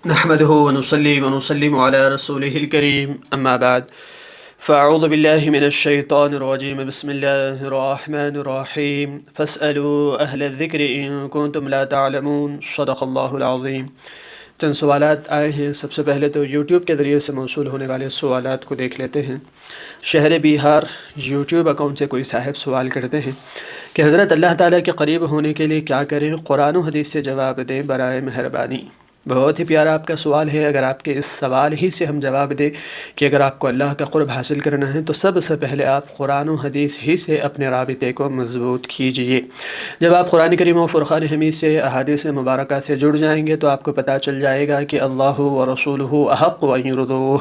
نحمده ونصلي ونسلم على رسوله الكريم اما بعد فاعوذ بالله من الشيطان الرجيم بسم الله الرحمن الرحيم فاسألوا اهل الذكر ان كنتم لا تعلمون صدق اللہ العظیم۔ چند سوالات آئے ہیں۔ سب سے پہلے تو یوٹیوب کے ذریعے سے موصول ہونے والے سوالات کو دیکھ لیتے ہیں۔ شہر بہار یوٹیوب اکاؤنٹ سے کوئی صاحب سوال کرتے ہیں کہ حضرت اللہ تعالیٰ کے قریب ہونے کے لیے کیا کریں، قرآن و حدیث سے جواب دیں برائے مہربانی۔ بہت ہی پیارا آپ کا سوال ہے۔ اگر آپ کے اس سوال ہی سے ہم جواب دیں کہ اگر آپ کو اللہ کا قرب حاصل کرنا ہے تو سب سے پہلے آپ قرآن و حدیث ہی سے اپنے رابطے کو مضبوط کیجئے۔ جب آپ قرآن کریم و فرقان حمید سے احادیث مبارکہ سے جڑ جائیں گے تو آپ کو پتہ چل جائے گا کہ اللہ و رسولہ احق ان یرضوہ،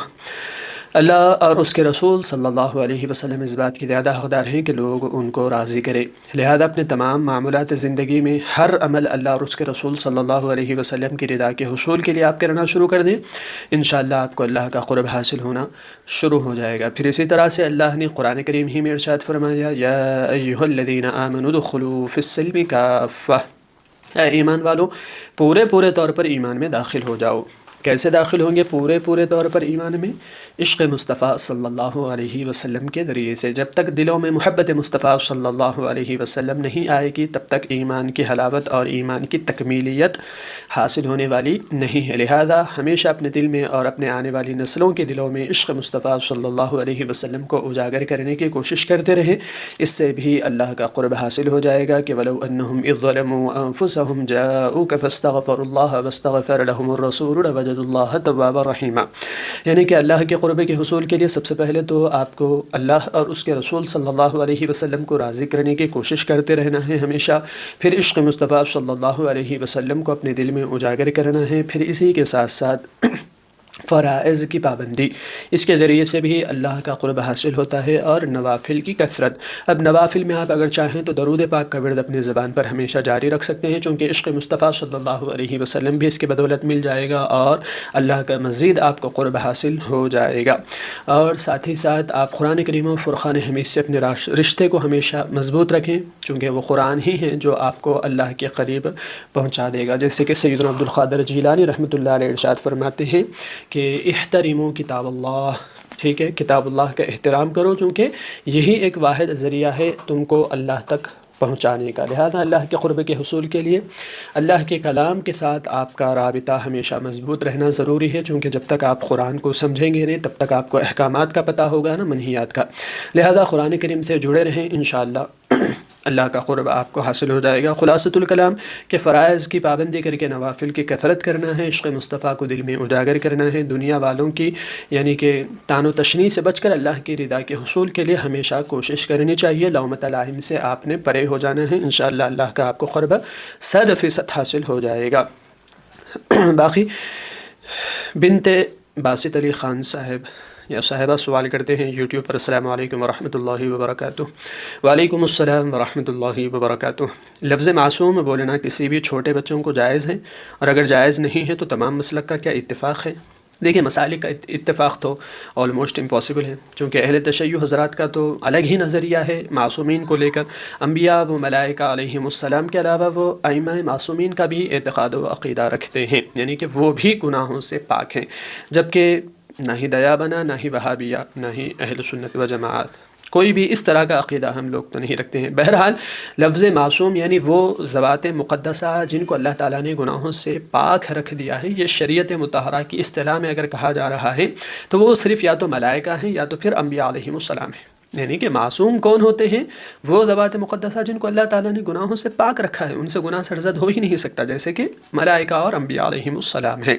اللہ اور اس کے رسول صلی اللہ علیہ وسلم اس بات کی زیادہ حقدار ہیں کہ لوگ ان کو راضی کرے۔ لہذا اپنے تمام معمولات زندگی میں ہر عمل اللہ اور اس کے رسول صلی اللہ علیہ وسلم کی رضا کے حصول کے لیے آپ کرنا شروع کر دیں، انشاءاللہ آپ کو اللہ کا قرب حاصل ہونا شروع ہو جائے گا۔ پھر اسی طرح سے اللہ نے قرآن کریم ہی میں ارشاد فرمایا، یا ایھا الذین آمنوا ادخلوا فی السلم کافہ، اے ایمان والو پورے طور پر ایمان میں داخل ہو جاؤ۔ کیسے داخل ہوں گے پورے طور پر ایمان میں؟ عشق مصطفیٰ صلی اللہ علیہ وسلم کے ذریعے سے۔ جب تک دلوں میں محبت مصطفیٰ صلی اللہ علیہ وسلم نہیں آئے گی تب تک ایمان کی حلاوت اور ایمان کی تکمیلیت حاصل ہونے والی نہیں ہے۔ لہذا ہمیشہ اپنے دل میں اور اپنے آنے والی نسلوں کے دلوں میں عشق مصطفیٰ صلی اللہ علیہ وسلم کو اجاگر کرنے کی کوشش کرتے رہیں، اس سے بھی اللہ کا قرب حاصل ہو جائے گا کہ وَلَوْ أَنَّهُمْ إِذ ظَلَمُوا أَنفُسَهُمْ جَاءُوكَ فَاسْتَغْفَرُوا اللَّهَ وَاسْتَغْفَرَ لَهُمُ الرَّسُولُ لَوَجَدُوا اللَّهَ تَوَّابًا رَحِيمًا۔ یعنی کہ اللہ کے قرب کے حصول کے لیے سب سے پہلے تو آپ کو اللہ اور اس کے رسول صلی اللہ علیہ وسلم کو راضی کرنے کی کوشش کرتے رہنا ہے ہمیشہ، پھر عشق مصطفیٰ صلی اللہ علیہ وسلم کو اپنے دل میں اجاگر کرنا ہے، پھر اسی کے ساتھ ساتھ فرائض کی پابندی، اس کے ذریعے سے بھی اللہ کا قرب حاصل ہوتا ہے، اور نوافل کی کثرت۔ اب نوافل میں آپ اگر چاہیں تو درود پاک کا ورد اپنی زبان پر ہمیشہ جاری رکھ سکتے ہیں، چونکہ عشق مصطفیٰ صلی اللہ علیہ وسلم بھی اس کی بدولت مل جائے گا اور اللہ کا مزید آپ کو قرب حاصل ہو جائے گا۔ اور ساتھ ہی ساتھ آپ قرآن کریم و فرقان حمید سے اپنے رشتے کو ہمیشہ مضبوط رکھیں، چونکہ وہ قرآن ہی ہیں جو آپ کو اللہ کے قریب پہنچا دے گا۔ جیسے کہ سیدنا عبد القادر جیلانی رحمۃ اللہ علیہ ارشاد فرماتے ہیں کہ احترموا کتاب اللہ، ٹھیک ہے، کتاب اللہ کا احترام کرو، چونکہ یہی ایک واحد ذریعہ ہے تم کو اللہ تک پہنچانے کا۔ لہذا اللہ کے قرب کے حصول کے لیے اللہ کے کلام کے ساتھ آپ کا رابطہ ہمیشہ مضبوط رہنا ضروری ہے، چونکہ جب تک آپ قرآن کو سمجھیں گے نہیں تب تک آپ کو احکامات کا پتہ ہوگا نا، منہیات کا۔ لہذا قرآن کریم سے جڑے رہیں، انشاءاللہ اللہ کا قرب آپ کو حاصل ہو جائے گا۔ خلاصۃ الکلام کہ فرائض کی پابندی کر کے نوافل کی کثرت کرنا ہے، عشق مصطفیٰ کو دل میں اجاگر کرنا ہے، دنیا والوں کی یعنی کہ طعن و تشنیع سے بچ کر اللہ کی رضا کے حصول کے لیے ہمیشہ کوشش کرنی چاہیے۔ لومۃ لائم سے آپ نے پرے ہو جانا ہے، انشاءاللہ اللہ کا آپ کو قرب 100% حاصل ہو جائے گا۔ باقی بنت باسط علی خان صاحب یا صاحبہ سوال کرتے ہیں یوٹیوب پر، السلام علیکم ورحمۃ اللہ وبرکاتہ۔ وعلیکم السلام ورحمۃ اللہ وبرکاتہ۔ لفظ معصوم بولنا کسی بھی چھوٹے بچوں کو جائز ہے، اور اگر جائز نہیں ہے تو تمام مسلک کا کیا اتفاق ہے؟ دیکھیں، مسالک کا اتفاق تو آلموسٹ امپاسبل ہے، چونکہ اہل تشیع حضرات کا تو الگ ہی نظریہ ہے معصومین کو لے کر۔ انبیاء و ملائکہ علیہم السلام کے علاوہ وہ ائمہ معصومین کا بھی اعتقاد و عقیدہ رکھتے ہیں، یعنی کہ وہ بھی گناہوں سے پاک ہیں، جبکہ نہ ہی دیابنا، نہ ہی وہابیہ، نہ ہی اہل سنت و جماعت، کوئی بھی اس طرح کا عقیدہ ہم لوگ تو نہیں رکھتے ہیں۔ بہرحال لفظ معصوم یعنی وہ ذوات مقدسہ جن کو اللہ تعالیٰ نے گناہوں سے پاک رکھ دیا ہے، یہ شریعت مطہرہ کی اصطلاح میں اگر کہا جا رہا ہے تو وہ صرف یا تو ملائکہ ہیں یا تو پھر انبیاء علیہم السلام ہیں۔ یعنی کہ معصوم کون ہوتے ہیں؟ وہ ذوات مقدسہ جن کو اللہ تعالیٰ نے گناہوں سے پاک رکھا ہے، ان سے گناہ سرزد ہو ہی نہیں سکتا، جیسے کہ ملائکہ اور انبیاء علیہم السلام ہیں۔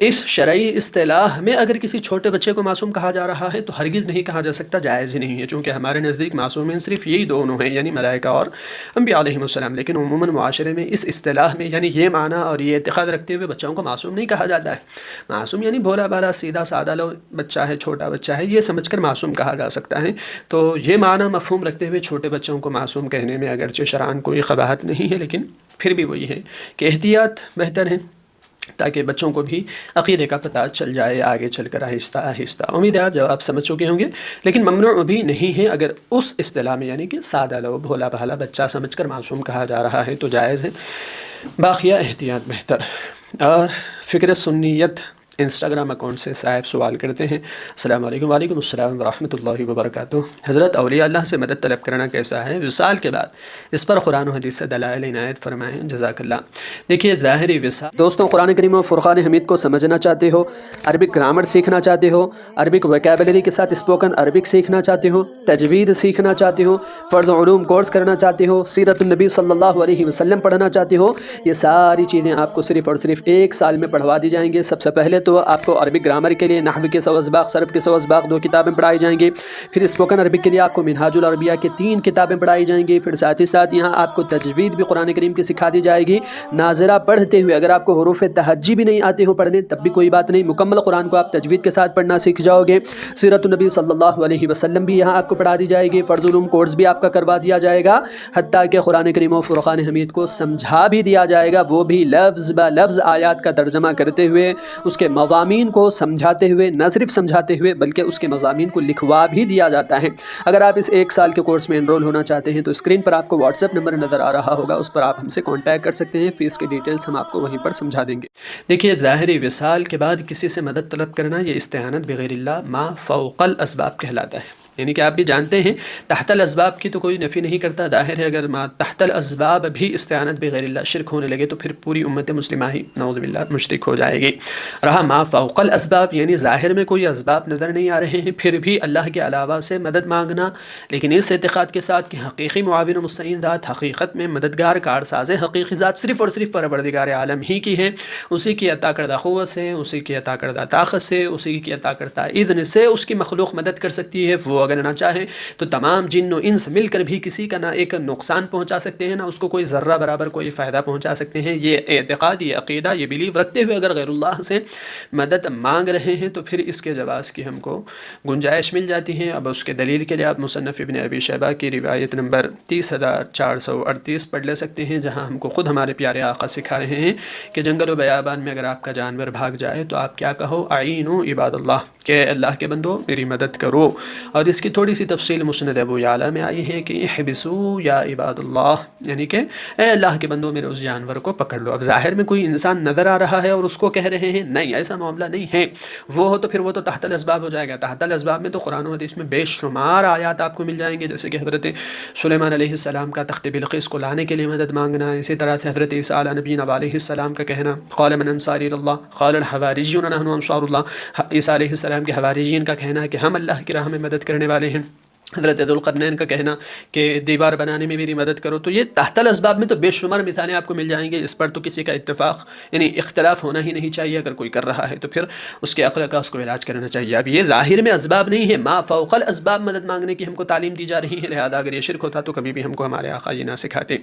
اس شرعی اصطلاح میں اگر کسی چھوٹے بچے کو معصوم کہا جا رہا ہے تو ہرگز نہیں کہا جا سکتا، جائز ہی نہیں ہے، چونکہ ہمارے نزدیک معصومین صرف یہی دونوں ہیں، یعنی ملائکہ اور انبیاء علیہم السلام۔ لیکن عموماً معاشرے میں اس اصطلاح میں یعنی یہ معنی اور یہ اعتقاد رکھتے ہوئے بچوں کو معصوم نہیں کہا جاتا ہے۔ معصوم یعنی بھولا بھالا سیدھا سادہ لو بچہ ہے، چھوٹا بچہ ہے، یہ سمجھ کر معصوم کہا جا سکتا ہے۔ تو یہ معنی مفہوم رکھتے ہوئے چھوٹے بچوں کو معصوم کہنے میں اگرچہ شرعاً کوئی قباحت نہیں ہے، لیکن پھر بھی وہی ہے کہ احتیاط بہتر ہے، تاکہ بچوں کو بھی عقیدے کا پتہ چل جائے آگے چل کر آہستہ آہستہ۔ امید ہے آپ جواب سمجھ چکے ہوں گے، لیکن ممنوع بھی نہیں ہے اگر اس اصطلاح میں یعنی کہ سادہ لو بھولا بھالا بچہ سمجھ کر معصوم کہا جا رہا ہے تو جائز ہے، باقیہ احتیاط بہتر۔ اور فکر سنیت انسٹاگرام اکاؤنٹ سے صاحب سوال کرتے ہیں، السلام علیکم۔ وعلیکم السلام ورحمۃ اللہ وبرکاتہ۔ حضرت اولیاء اللہ سے مدد طلب کرنا کیسا ہے وصال کے بعد؟ اس پر قرآن و حدیث سے دلائل عنایت فرمائیں، جزاک اللہ۔ دیکھیے ظاہری وصال، دوستوں قرآن کریم و فرقان حمید کو سمجھنا چاہتے ہو، عربک گرامر سیکھنا چاہتے ہو، عربک ویکیبلری کے ساتھ اسپوکن عربک سیکھنا چاہتے ہو، تجوید سیکھنا چاہتے ہو، فرض علوم کورس کرنا چاہتے ہو، سیرت النبی صلی اللہ علیہ وسلم پڑھنا چاہتے ہو، یہ ساری چیزیں آپ کو صرف اور صرف 1 سال میں پڑھوا دی جائیں گے۔ سب سے پہلے تو آپ کو عربک گرامر کے لیے نحو کے 100 اسباق، صرف کے 100 اسباق 2 کتابیں پڑھائی جائیں گی۔ پھر اسپوکن عربک کے لیے آپ کو منہاج العربیہ کے 3 کتابیں پڑھائی جائیں گی۔ پھر ساتھ ہی ساتھ یہاں آپ کو تجوید بھی قرآن کریم کی سکھا دی جائے گی۔ ناظرہ پڑھتے ہوئے اگر آپ کو حروف تہجی بھی نہیں آتے ہو پڑھنے تب بھی کوئی بات نہیں، مکمل قرآن کو آپ تجوید کے ساتھ پڑھنا سیکھ جاؤ گے۔ سیرت النبی صلی اللہ علیہ وسلم بھی یہاں آپ کو پڑھا دی جائے گی۔ فرض علوم کورس بھی آپ کا کروا دیا جائے گا، حتیٰ کہ قرآن کریم و فرقان حمید کو سمجھا بھی دیا جائے گا، وہ بھی لفظ بہ لفظ آیات کا ترجمہ کرتے ہوئے، اس کے مضامین کو سمجھاتے ہوئے، نہ صرف سمجھاتے ہوئے بلکہ اس کے مضامین کو لکھوا بھی دیا جاتا ہے۔ اگر آپ اس 1 سال کے کورس میں انرول ہونا چاہتے ہیں تو اسکرین پر آپ کو واٹس ایپ نمبر نظر آ رہا ہوگا، اس پر آپ ہم سے کانٹیکٹ کر سکتے ہیں، فیس کی ڈیٹیلز ہم آپ کو وہیں پر سمجھا دیں گے۔ دیکھیے ظاہری وصال کے بعد کسی سے مدد طلب کرنا یہ استعانت بغیر اللہ ما فوق الاسباب کہلاتا ہے، یعنی کہ آپ بھی جانتے ہیں تحت الاسباب کی تو کوئی نفی نہیں کرتا، ظاہر ہے اگر ما تحت الاسباب بھی استعانت بغیر اللہ شرک ہونے لگے تو پھر پوری امت مسلمہ ہی نعوذ باللہ مشرک ہو جائے گی۔ رہا ما فوق الاسباب، یعنی ظاہر میں کوئی اسباب نظر نہیں آ رہے ہیں پھر بھی اللہ کے علاوہ سے مدد مانگنا، لیکن اس اعتقاد کے ساتھ کہ حقیقی معاون و مستعین ذات، حقیقت میں مددگار کارساز حقیقی ذات صرف اور صرف پروردگار عالم ہی کی ہے، اسی کی عطا کردہ قوت سے، اسی کی عطا کردہ طاقت سے، اسی کی عطا کردہ اذن سے اس کی مخلوق مدد کر سکتی ہے۔ وہ اگر نہ چاہے تو تمام جن و انس مل کر بھی کسی کا نہ ایک نقصان پہنچا سکتے ہیں، نہ اس کو کوئی ذرہ برابر کوئی فائدہ پہنچا سکتے ہیں۔ یہ اعتقاد، یہ عقیدہ، یہ بلیف رکھتے ہوئے اگر غیر اللہ سے مدد مانگ رہے ہیں تو پھر اس کے جواز کی ہم کو گنجائش مل جاتی ہے۔ اب اس کے دلیل کے لیے آپ مصنف ابن ابی شیبہ کی روایت نمبر 30,438 پڑھ لے سکتے ہیں، جہاں ہم کو خود ہمارے پیارے آقا سکھا رہے ہیں کہ جنگل و بیابان میں اگر آپ کا جانور بھاگ جائے تو آپ کیا کہو، اعینوا عباد اللہ، کہ اللہ کے بندو میری مدد کرو۔ اور اس کی تھوڑی سی تفصیل مسند ابو یعلا میں آئی ہے کہ احبسوا یا عباد اللہ، یعنی کہ اے اللہ کے بندو میرے اس جانور کو پکڑ لو۔ اب ظاہر میں کوئی انسان نظر آ رہا ہے اور اس کو کہہ رہے ہیں، نہیں ایسا معاملہ نہیں ہے، وہ ہو تو پھر وہ تو تحت الاسباب ہو جائے گا۔ تحت الاسباب میں تو قرآن و حدیث میں بے شمار آیات آپ کو مل جائیں گے، جیسے کہ حضرت سلیمان علیہ السلام کا تخت بلقیس کو لانے کے لیے مدد مانگنا، اسی طرح سے حضرت عیسیٰ علیہ نبینا علیہ السلام کا کہنا قال من انصاری اللہ قال الحواریون نحن انصار اللہ، عیسیٰ علیہ السلام کے حواریین کا کہنا ہے کہ ہم اللہ کی راہ میں مدد کرنے والے ہیں، حضرت ذوالقرنین کا کہنا کہ دیوار بنانے میں میری مدد کرو۔ تو یہ تحت الاسباب میں تو بے شمار مثالیں آپ کو مل جائیں گے، اس پر تو کسی کا اتفاق یعنی اختلاف ہونا ہی نہیں چاہیے۔ اگر کوئی کر رہا ہے تو پھر اس کے عقل کا اس کو علاج کرنا چاہیے۔ اب یہ ظاہر میں اسباب نہیں ہے، ما فوق الاسباب مدد مانگنے کی ہم کو تعلیم دی جا رہی ہے، لہذا اگر یہ شرک ہوتا تو کبھی بھی ہم کو ہمارے آقا یہ نہ سکھاتے۔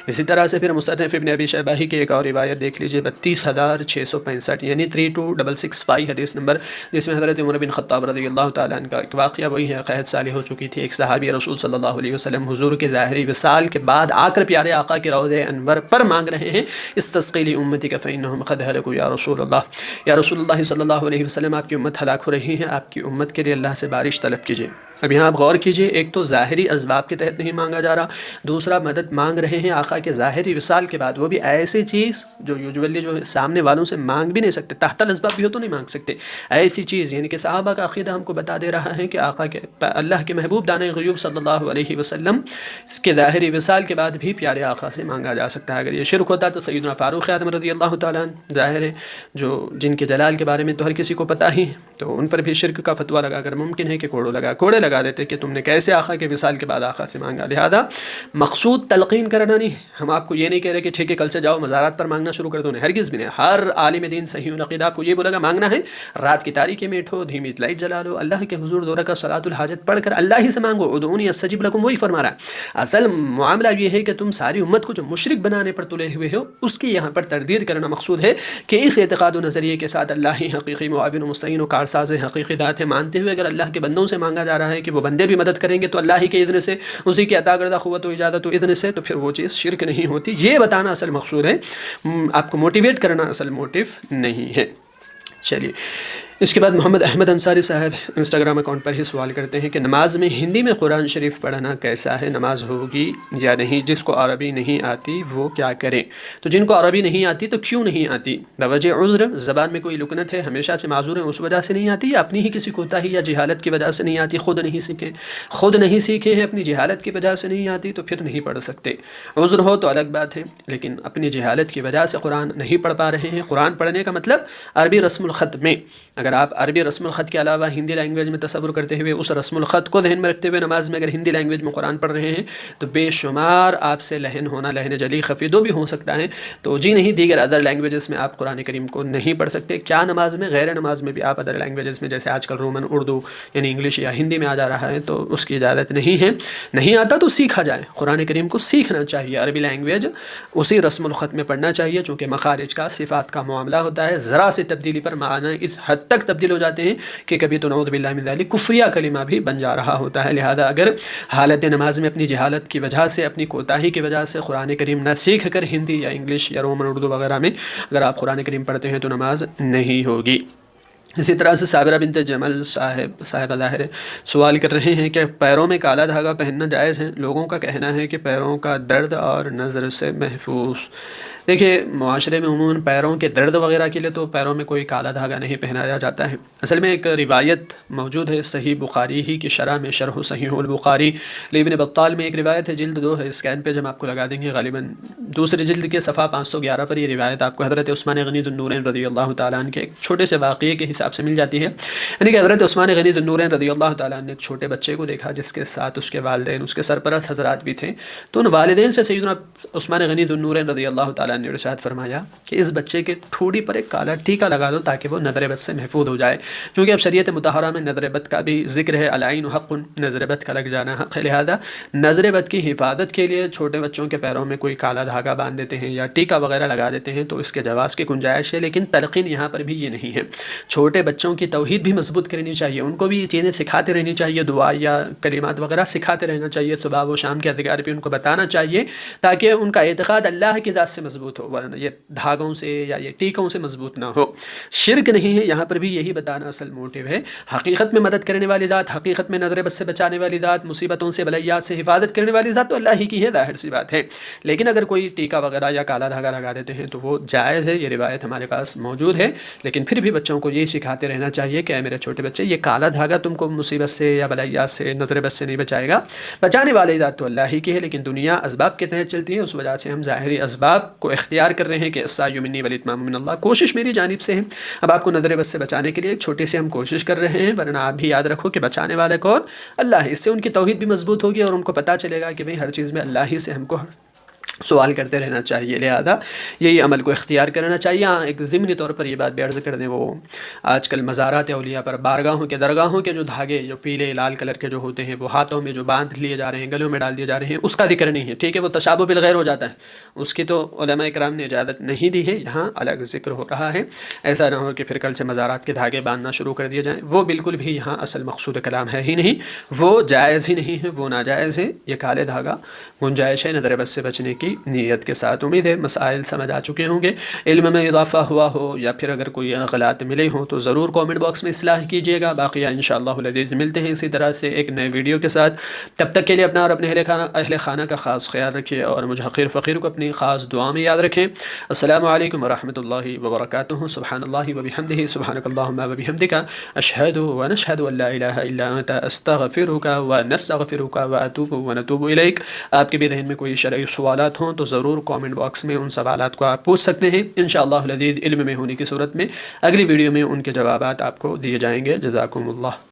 اسی طرح سے پھر مصنف ابن ابی شیبہ کی ایک اور روایت دیکھ لیجیے 32,665 یعنی 32,665 حدیث نمبر، جس میں حضرت عمر بن خطاب رضی اللہ تعالیٰ عنہ کا ایک واقعہ وہی ہے، قحط سالی ہو چکی تھی، ایک صحابی رسول صلی اللہ علیہ وسلم حضور کے ظاہری وصال کے بعد آ کر پیارے آقا کے روضہ انور پر مانگ رہے ہیں، استسقی لامتک فانہم قد ہلکوا یا رسول اللہ، یا رسول اللہ صلی اللہ علیہ وسلم آپ کی امت ہلاک ہو رہی ہے، آپ کی امت کے لیے اللہ سے بارش طلب کیجیے۔ اب یہاں آپ غور کیجئے، ایک تو ظاہری اسباب کے تحت نہیں مانگا جا رہا، دوسرا مدد مانگ رہے ہیں آقا کے ظاہری وصال کے بعد، وہ بھی ایسی چیز جو یوجولی جو سامنے والوں سے مانگ بھی نہیں سکتے، تحت الاسباب بھی ہو تو نہیں مانگ سکتے، ایسی چیز یعنی کہ صحابہ کا عقیدہ ہم کو بتا دے رہا ہے کہ آقا کے اللہ کے محبوب دانۂ غیوب صلی اللہ علیہ وسلم اس کے ظاہری وصال کے بعد بھی پیارے آقا سے مانگا جا سکتا ہے۔ اگر یہ شرک ہوتا تو سیدنا فاروق اعظم رضی اللہ تعالیٰ عنہ، ظاہر ہے جو جن کے جلال کے بارے میں تو ہر کسی کو پتہ ہی، تو ان پر بھی شرک کا فتویٰ لگا کر ممکن ہے کہ کوڑے لگا دیتے کہ تم نے کیسے آقا کے وصال کے بعد آقا سے مانگا۔ لہذا مقصود تلقین کرنا نہیں، ہم آپ کو یہ نہیں کہہ رہے کہ ٹھیک ہے کل سے جاؤ مزارات پر مانگنا شروع کر دو، نہیں، ہرگز بھی نہیں۔ ہر عالم دین صحیح العقیدہ آپ کو یہ بولے گا مانگنا ہے، رات کی تاریکی میں اٹھو، دھیمی لائٹ جلا لو، اللہ کے حضور 2 رکعت صلاۃ الحاجت پڑھ کر اللہ ہی سے مانگو، ادعونی استجب لکم، وہی فرما رہا ہے۔ اصل معاملہ یہ ہے کہ تم ساری امت کو جو مشرک بنانے پر تلے ہوئے ہو، اس کی یہاں پر تردید کرنا مقصود ہے کہ اس اعتقاد و نظریے کے ساتھ اللہ ہی حقیقی معاون و مستعین و کارساز حقیقی ذات ہے، مانتے ہوئے اگر اللہ کے بندوں سے مانگا جا رہا ہے کہ وہ بندے بھی مدد کریں گے تو اللہ ہی کے اذن سے، اسی کی عطا کردہ قوت و اجازت و اذن سے، تو پھر وہ چیز شرک نہیں ہوتی۔ یہ بتانا اصل مقصود ہے، آپ کو موٹیویٹ کرنا اصل موٹیو نہیں ہے۔ چلیے اس کے بعد محمد احمد انصاری صاحب انسٹاگرام اکاؤنٹ پر ہی سوال کرتے ہیں کہ نماز میں ہندی میں قرآن شریف پڑھنا کیسا ہے، نماز ہوگی یا نہیں؟ جس کو عربی نہیں آتی وہ کیا کرے؟ تو جن کو عربی نہیں آتی تو کیوں نہیں آتی؟ بوجہ عذر، زبان میں کوئی لکنت ہے، ہمیشہ سے معذور ہیں، اس وجہ سے نہیں آتی، یا اپنی ہی کسی کوتاہی یا جہالت کی وجہ سے نہیں آتی، خود نہیں سیکھے ہیں، اپنی جہالت کی وجہ سے نہیں آتی، تو پھر نہیں پڑھ سکتے۔ عذر ہو تو الگ بات ہے، لیکن اپنی جہالت کی وجہ سے قرآن نہیں پڑھ پا رہے ہیں۔ قرآن پڑھنے کا مطلب عربی رسم الخط میں، اگر آپ عربی رسم الخط کے علاوہ ہندی لینگویج میں تصور کرتے ہوئے اس رسم الخط کو ذہن میں رکھتے ہوئے نماز میں اگر ہندی لینگویج میں قرآن پڑھ رہے ہیں تو بے شمار آپ سے لہن ہونا، لہن جلی خفی دو بھی ہو سکتا ہے، تو جی نہیں، دیگر ادر لینگویجز میں آپ قرآن کریم کو نہیں پڑھ سکتے۔ کیا نماز میں، غیر نماز میں بھی آپ ادر لینگویجز میں، جیسے آج کل رومن، اردو یعنی انگلش یا ہندی میں آ جا رہا ہے، تو اس کی اجازت نہیں ہے۔ نہیں آتا تو سیکھا جائے، قرآن کریم کو سیکھنا چاہیے، عربی لینگویج اسی رسم الخط میں پڑھنا چاہیے، چونکہ مخارج کا، صفات کا معاملہ ہوتا ہے، ذرا سے تبدیلی پر معنی اس حد تک تبدیل ہو جاتے ہیں کہ کبھی تو نعوذ باللہ من ذلک کفریہ کلمہ بھی بن جا رہا ہوتا ہے۔ لہذا اگر حالت نماز میں اپنی جہالت کی وجہ سے، اپنی کوتاہی کی وجہ سے قرآن کریم نہ سیکھ کر ہندی یا انگلش یا رومن اردو وغیرہ میں اگر آپ قرآن کریم پڑھتے ہیں تو نماز نہیں ہوگی۔ اسی طرح سے صابرہ بنت جمل صاحب ظاہر سوال کر رہے ہیں کہ پیروں میں کالا دھاگا پہننا جائز ہے؟ لوگوں کا کہنا ہے کہ پیروں کا درد اور نظر سے محفوظ۔ دیکھیے، معاشرے میں عموماً پیروں کے درد وغیرہ کے لیے تو پیروں میں کوئی کالا دھاگا نہیں پہنایا جاتا ہے۔ اصل میں ایک روایت موجود ہے صحیح بخاری ہی کی شرح میں، شرح صحیح البخاری لابن بطال میں ایک روایت ہے، جلد 2 ہے، اسکین پہ جب آپ کو لگا دیں گے غالباً دوسری جلد کے صفحہ 511 پر یہ روایت آپ کو حضرت عثمان غنی ذو النورین رضی اللہ تعالیٰ عنہ کے ایک چھوٹے سے واقعے کے حساب سے مل جاتی ہے۔ یعنی کہ حضرت عثمان غنی ذو النورین رضی اللہ تعالیٰ عنہ نے ایک چھوٹے بچے کو دیکھا جس کے ساتھ اس کے والدین، اس کے سرپرست حضرات بھی تھے، تو ان والدین سے سیدنا عثمان غنی ذو النورین رضی اللہ تعالیٰ عنہ نے ارشاد فرمایا کہ اس بچے کے ٹھوڑی پر ایک کالا ٹیکا لگا دو تاکہ وہ نظر بد سے محفوظ ہو جائے، کیونکہ اب شریعت مطہرہ میں نظر بد کا بھی ذکر ہے، العین حق، نظر بد کا لگ جانا حق ہے، لہذا نظر بد کی حفاظت کے لیے چھوٹے بچوں کے پیروں میں کوئی کالا دھاگا باندھ دیتے ہیں یا ٹیکا وغیرہ لگا دیتے ہیں تو اس کے جواز کی گنجائش ہے، لیکن تلقین یہاں پر بھی یہ نہیں ہے۔ چھوٹے بچوں کی توحید بھی مضبوط کرنی چاہیے، ان کو بھی یہ چیزیں سکھاتے رہنی چاہیے، دعا یا کلمات وغیرہ سکھاتے رہنا چاہیے، صبح و شام کے اذکار بھی ان کو بتانا چاہیے تاکہ ان کا اعتقاد اللہ کی ذات سے مضبوط ہو، ورنہ یہ دھاگوں سے یا یہ ٹیکوں سے مضبوط نہ ہو۔ شرک نہیں ہے، یہاں پر بھی یہی بتانا اصل موٹیو ہے۔ حقیقت میں مدد کرنے والی ذات، حقیقت میں نظر بد سے بچانے والی ذات، مصیبتوں سے بلیات سے حفاظت کرنے والی ذات تو اللہ ہی کی ہے، ظاہر سی بات ہے، لیکن اگر کوئی ٹیکا وغیرہ یا کالا دھاگا لگا دیتے ہیں تو وہ جائز ہے، یہ روایت ہمارے پاس موجود ہے، لیکن پھر بھی بچوں کو یہی سکھاتے رہنا چاہیے کہ اے میرے چھوٹے بچے، یہ کالا دھاگا تم کو مصیبت سے یا بلیات سے، نظر بد سے نہیں بچائے گا، بچانے والی ذات تو اللہ ہی کی ہے، لیکن دنیا اسباب کے تحت چلتی ہے، اس وجہ سے ہم ظاہری اسباب کو اختیار کر رہے ہیں کہ السعی منی والاتمام من اللہ، کوشش میری جانب سے ہے۔ اب آپ کو نظر بد سے بچانے کے لیے ایک چھوٹی سی ہم کوشش کر رہے ہیں، ورنہ آپ بھی یاد رکھو کہ بچانے والا کون؟ اللہ ہے۔ اس سے ان کی توحید بھی مضبوط ہوگی اور ان کو پتہ چلے گا کہ بھئی ہر چیز میں اللہ ہی سے ہم کو سوال کرتے رہنا چاہیے، لہذا یہی عمل کو اختیار کرنا چاہیے۔ ہاں، ایک ضمنی طور پر یہ بات بھی عرض کر دیں، وہ آج کل مزارات اولیاء پر بارگاہوں کے، درگاہوں کے جو دھاگے جو پیلے لال کلر کے جو ہوتے ہیں وہ ہاتھوں میں جو باندھ لیے جا رہے ہیں، گلوں میں ڈال دیے جا رہے ہیں، اس کا ذکر نہیں ہے، ٹھیک ہے، وہ تشابہ بالغیر ہو جاتا ہے، اس کی تو علماء کرام نے اجازت نہیں دی ہے، یہاں الگ ذکر ہو رہا ہے۔ ایسا نہ ہو کہ پھر کل سے مزارات کے دھاگے باندھنا شروع کر دیے جائیں، وہ بالکل بھی یہاں اصل مقصود کلام ہے ہی نہیں، وہ جائز ہی نہیں ہے، وہ ناجائز ہے۔ یہ کالے دھاگا گنجائش ہے نظر بد سے بچنے کی نیت کے ساتھ۔ امید ہے مسائل سمجھ آ چکے ہوں گے، علم میں اضافہ ہوا ہو، یا پھر اگر کوئی غلط ملے ہوں تو ضرور کامنٹ باکس میں اصلاح کیجیے گا۔ باقی انشاءاللہ العزیز ملتے ہیں اسی طرح سے ایک نئے ویڈیو کے ساتھ، تب تک کے لیے اپنا اور اپنے اہل خانہ کا خاص خیال رکھیے، اور مجھ حقیر فقیر کو اپنی خاص دعا میں یاد رکھیں۔ السلام علیکم ورحمۃ اللہ وبرکاتہ۔ سبحان اللہ وبحمدہ، سبحانک اللہم وبحمدک، اشہد ونشہد ان لا الہ الا انت، استغفرک ونستغفرک واتوب ونتوب الیک۔ آپ کے بھی ذہن میں کوئی شرعی سوالات ہوں تو ضرور کامنٹ باکس میں ان سوالات کو آپ پوچھ سکتے ہیں، انشاءاللہ العزیز علم میں ہونے کی صورت میں اگلی ویڈیو میں ان کے جوابات آپ کو دیے جائیں گے۔ جزاکم اللہ۔